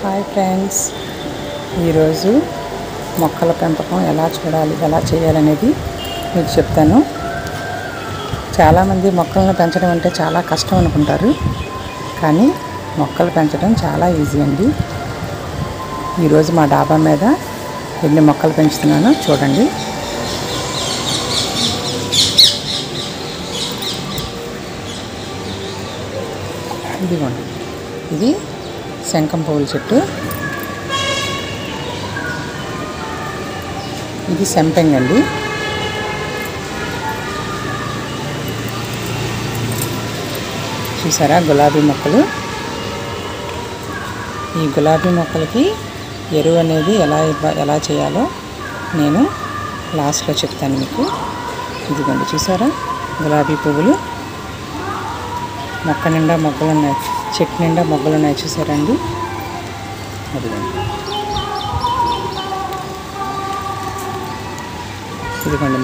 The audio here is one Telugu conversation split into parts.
హాయ్ ఫ్రెండ్స్, ఈరోజు మొక్కల పెంపకం ఎలా చేయాలనేది మీకు చెప్తాను. చాలామంది మొక్కలను పెంచడం అంటే చాలా కష్టం అనుకుంటారు, కానీ మొక్కలు పెంచడం చాలా ఈజీ అండి. ఈరోజు మా డాబా మీద ఎన్ని మొక్కలు పెంచుతున్నానో చూడండి. ఇదిగోండి, ఇది శంఖం పువ్వుల చెట్టు, ఇది సెంపెంగ్ అండి. చూసారా గులాబీ మొక్కలు. ఈ గులాబీ మొక్కలకి ఎరువు అనేది ఎలా చేయాలో నేను లాస్ట్లో చెప్తాను మీకు. ఇదిగోండి, చూసారా గులాబీ పువ్వులు, మొక్క నిండా మొగ్గలు ఉన్నాయి, చెట్టు నిండా మొగ్గలు ఉన్నాయి, చూసారా అండి. అదిగోండి, ఇదిగోండి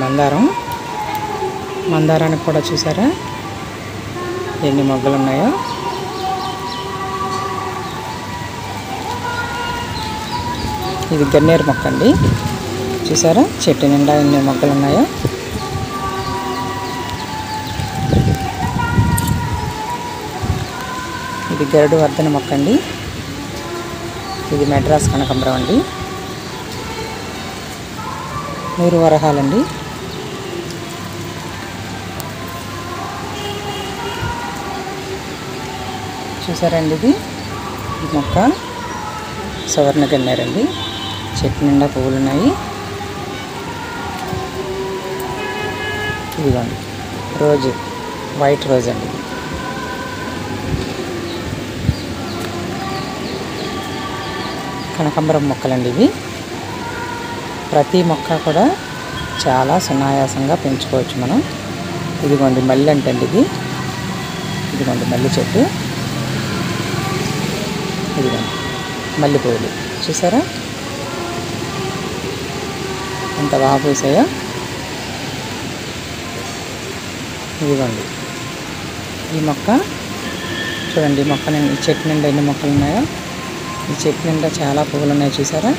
మందారానికి కూడా చూసారా ఎన్ని మొగ్గలు ఉన్నాయో. ఇది గన్నేరు మొక్క అండి, చూసారా చెట్టు నిండా ఎన్ని మొగ్గలు ఉన్నాయో. ఇది గరుడు వర్ధన మొక్క అండి, ఇది మెడ్రాస్ కనకాంబరం అండి. నూరు వరహాలండి. చూసారండి, ఇది మొక్క సువర్ణ గన్నేరండి, చెట్టు నిండా పువ్వులు ఉన్నాయి. ఇదిగోండి రోజు, వైట్ రోజ్ అండి. కనకాంబరం మొక్కలండి ఇవి. ప్రతి మొక్క కూడా చాలా సునాయాసంగా పెంచుకోవచ్చు మనం. ఇదిగోండి మల్లి అంటండి ఇది. ఇదిగోండి మల్లి చెట్టు, ఇదిగోండి మల్లె పువ్వులు, చూసారా ఎంత బాగా పూసాయో. ఇదిగోండి ఈ మొక్క చూడండి, ఈ చెట్టు నిండా ఎన్ని మొక్కలు ఉన్నాయో. ఈ చెట్టు నిండా చాలా పువ్వులు ఉన్నాయి, చూసారా.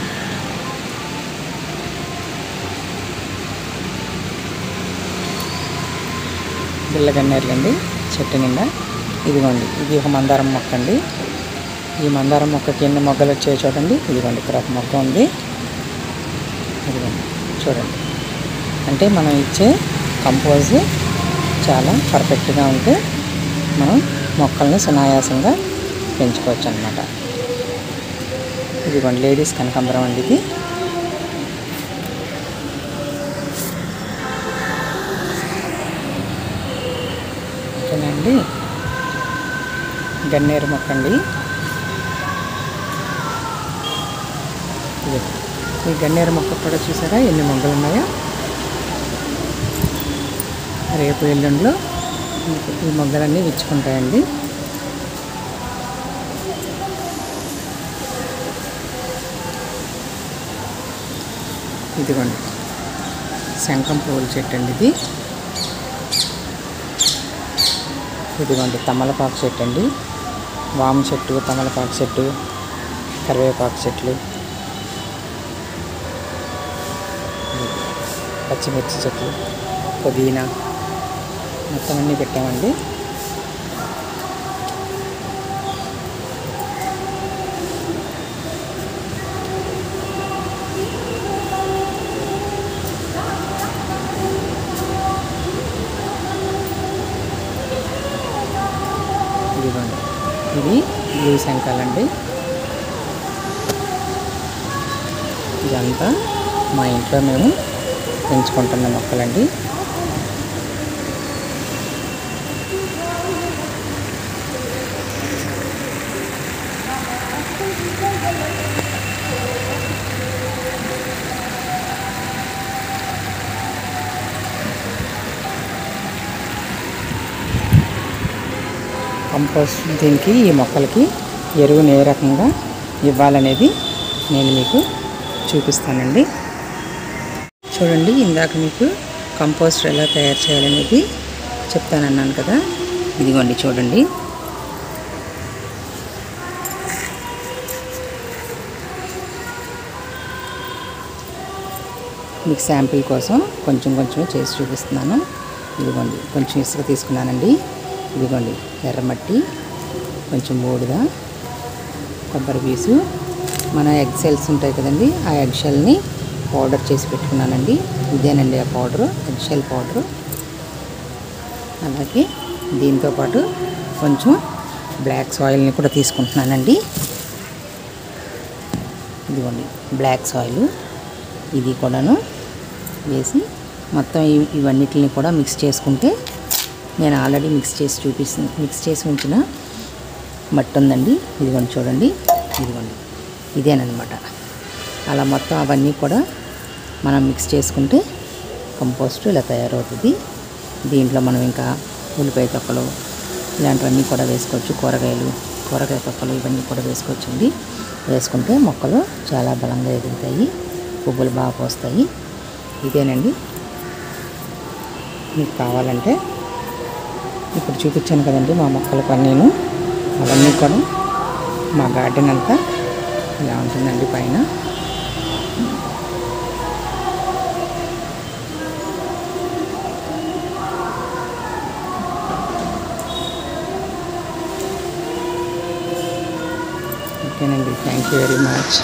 బిల్లగన్నేరులండి చెట్టు నిండా. ఇదిగోండి, ఇది ఒక మందారం మొక్క అండి. ఈ మందారం మొక్కకి ఎన్ని మొగ్గలు వచ్చాయో చూడండి. ఇదిగోండి ఇక్కడ ఒక మొగ్గ ఉంది, ఇదిగోండి చూడండి. అంటే మనం ఇచ్చే కంపోజ్ చాలా పర్ఫెక్ట్గా ఉంటే మనం మొక్కల్ని సునాయాసంగా పెంచుకోవచ్చు అన్నమాట. ఇదిగోండి లేడీస్ కనకాంబరం అండి ఇది. ఓకేనండి, గన్నేరు మొక్క అండి. ఈ గన్నేరు మొక్క కూడా చూసారా ఎన్ని మొగ్గలు ఉన్నాయో. రేపు ఎల్లుండిలో ఈ మొగ్గలన్నీ విచ్చుకుంటాయండి. ఇదిగోండి శంఖం పువ్వుల చెట్టు అండి ఇది. ఇదిగోండి తమలపాకు చెట్టు అండి, వాము చెట్టు, తమలపాకు చెట్టు, కరివేపాకు చెట్లు, పచ్చిమిర్చి చెట్లు, పుదీనా, మొత్తం అన్నీ పెట్టామండి. ఇదిగోండి ఇది బ్లూ శంఖాలండి. ఇదంతా మా ఇంట్లో మేము పెంచుకుంటున్న మొక్కలండి. కంపోస్ట్ దీనికి, ఈ మొక్కలకి ఎరువుని ఏ రకంగా ఇవ్వాలనేది నేను మీకు చూపిస్తానండి. చూడండి, ఇందాక మీకు కంపోస్ట్ ఎలా తయారు చేయాలనేది చెప్తానన్నాను కదా. ఇదిగోండి చూడండి, మీకు శాంపిల్ కోసం కొంచెం కొంచెం చేసి చూపిస్తున్నాను. ఇదిగోండి కొంచెం ఇసుక తీసుకున్నానండి. ఇదిగోండి ఎర్రమట్టి, కొంచెం బూడిద, కొబ్బరి పీసు, మన ఎగ్ షెల్స్ ఉంటాయి కదండి, ఆ ఎగ్ షెల్ని పౌడర్ చేసి పెట్టుకున్నానండి. ఇదేనండి ఆ పౌడరు, ఎగ్ షెల్ పౌడరు. అలాగే దీంతోపాటు కొంచెం బ్లాక్ సాయిల్ని కూడా తీసుకుంటున్నానండి. ఇదిగోండి బ్లాక్ సాయిల్, ఇది కూడాను వేసి మొత్తం ఇవన్నిటిని కూడా మిక్స్ చేసుకుంటే, నేను ఆల్రెడీ మిక్స్ చేసి ఉంచిన మట్టి ఉందండి. ఇదిగోండి చూడండి, ఇదిగోండి ఇదేనమాట. అలా మొత్తం అవన్నీ కూడా మనం మిక్స్ చేసుకుంటే కంపోస్ట్ ఇలా తయారవుతుంది. దీంట్లో మనం ఇంకా ఉల్లిపాయ తొక్కలు ఇలాంటివన్నీ కూడా వేసుకోవచ్చు. కూరగాయ తొక్కలు ఇవన్నీ కూడా వేసుకోవచ్చండి. వేసుకుంటే మొక్కలు చాలా బలంగా ఎదుగుతాయి, పువ్వులు బాగా పోస్తాయి. ఇదేనండి. మీకు కావాలంటే ఇప్పుడు చూపించాను కదండి మా మొక్కలు పన్నీను, అవన్నీ కూడా మా గార్డెన్ అంతా ఇలా ఉంటుందండి పైన. ఓకేనండి, థ్యాంక్ యూ వెరీ మచ్.